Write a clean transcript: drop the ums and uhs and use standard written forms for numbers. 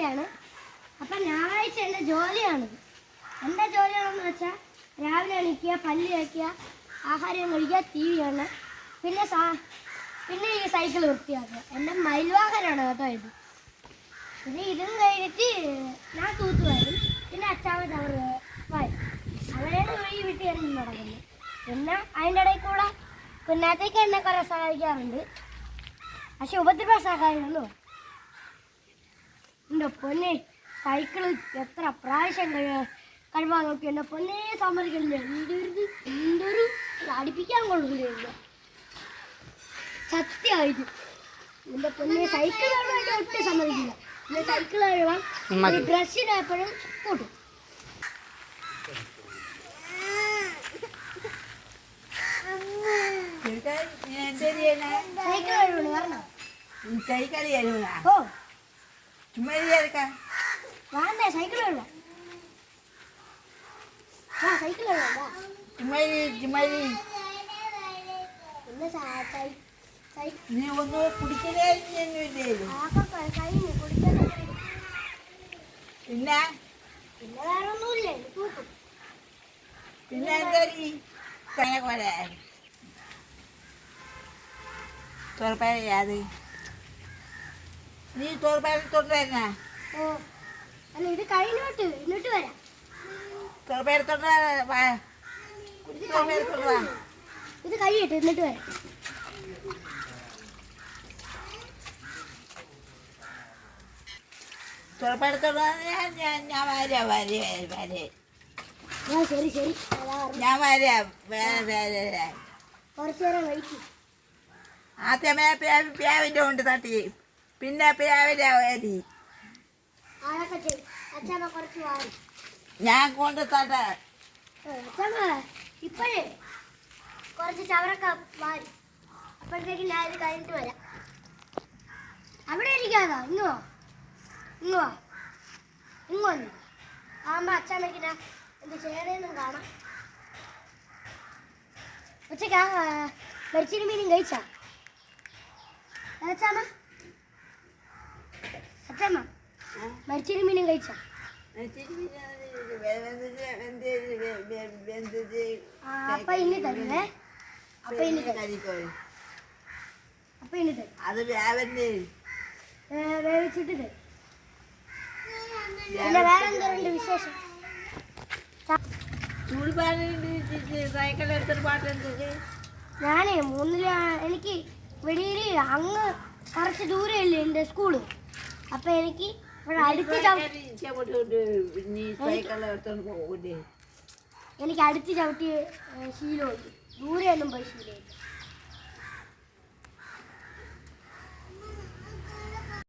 ഞായറാഴ്ചയാണ്. അപ്പം ഞായറാഴ്ച എൻ്റെ ജോലിയാണിത്. എൻ്റെ ജോലിയാണെന്ന് വെച്ചാൽ രാവിലെ എണീക്കുക, പല്ല് തേക്കുക, ആഹാരം കഴിക്കുക, ടി വി കാണുക, പിന്നെ ഈ സൈക്കിൾ വൃത്തിയാക്കുക. എൻ്റെ മയിൽവാഹനാണ് കേട്ടോ ഇത്. പിന്നെ ഇതും കഴിഞ്ഞിട്ട് ഞാൻ തൂത്ത് വരും. പിന്നെ അച്ചാമ്മ ചവറ് വരും. അവരെയാണ് ഈ വീട്ടിൽ ഇറങ്ങി നടക്കുന്നത്. പിന്നെ അതിൻ്റെ ഇടയിൽ കൂടെ കുഞ്ഞാത്തേക്ക് എന്നെ കുറേ സഹായിക്കാറുണ്ട്. പക്ഷെ ഉപദ്രവസാകാരുന്നു. എൻ്റെ പൊന്നെ സൈക്കിള് എത്ര പ്രാവശ്യം കഴിവാൻ നോക്കി. എൻ്റെ പൊന്നെ സമ്മതിക്കില്ല. എന്തൊരു അടിപ്പിക്കാൻ കൊള്ളില്ല സത്യമായിട്ട്. എൻ്റെ പൊന്നെ സൈക്കിൾ കഴിവാൻ ഒട്ടും സമ്മതിക്കില്ല. പിന്നെ സൈക്കിൾ കഴിവാൻ ബ്രഷിന് എപ്പോഴും കൂട്ടും. സൈക്കിൾ കഴിവുണ്ട് പറഞ്ഞോ. ഓ വേണ്ടേ സൈക്കിൾ കഴിവാ. സൈക്കിൾ കഴിവാ. നീ ഒന്ന് കുടിക്കലേ പിന്നെ പിന്നെ വേറെ ഒന്നുമില്ലേ തൂക്കും. പിന്നെ എന്താ തോർപ്പായത് നീ തോർപ്പായ തൊട്ടുവരുന്ന ഓ അല്ല ഇത് കഴിഞ്ഞോട്ട് എന്നിട്ട് വരാം. തോർപ്പായ തൊട്ട് ഇത് കഴിയട്ടെ എന്നിട്ട് വരാം. തോർപ്പായത്തോട്ട് ഞാൻ വരാം ശരി ശരി ഞാൻ വരാം. വേറെ കുറച്ചു നേരം വൈകി. ആദ്യമേ പ്യാവിൻ്റെ കൊണ്ട് തട്ടി, പിന്നെ പ്യാവിൻ്റെ വരി അതൊക്കെ ചെയ്യും. അച്ഛമ്മ കുറച്ച് വാരി ഞാൻ കൊണ്ട് തട്ട. അച്ഛമ്മ ഇപ്പോഴേ കുറച്ച് ചവറൊക്കെ വാരി. അപ്പോഴത്തേക്ക് ഞാൻ ഇത് കഴിഞ്ഞിട്ട് വരാം. അവിടെ ഇരിക്കാതാ. ഇങ്ങോ വന്നു ആകുമ്പോൾ അച്ഛമ്മയ്ക്ക് ഞാൻ എന്ത് ചെയ്യണേന്നും കാണാം. ഉച്ചയ്ക്ക് മരിച്ചിരി മീനും കഴിച്ചാ അച്ഛമ്മ? മരിച്ചിരി മീനും കഴിച്ചാ? അപ്പൊ ഇനി തരുവേ. അപ്പൊ ഇനി തരും. അത് വേവിച്ചിട്ട് തരും. പിന്നെ വേറെ എന്തോണ്ട് വിശേഷം? സൈക്കിൾ എടുത്തൊരു പാട്ട് ഞാനേ 3 എനിക്ക് വെളിയിൽ അങ്ങ് കുറച്ച് ദൂരമില്ലേ എൻ്റെ സ്കൂള്. അപ്പം എനിക്ക് ഇവിടെ അടുത്ത് ചവിട്ടി ശീലമുണ്ട്. ദൂരെയൊന്നും പോയി ശീലമില്ല.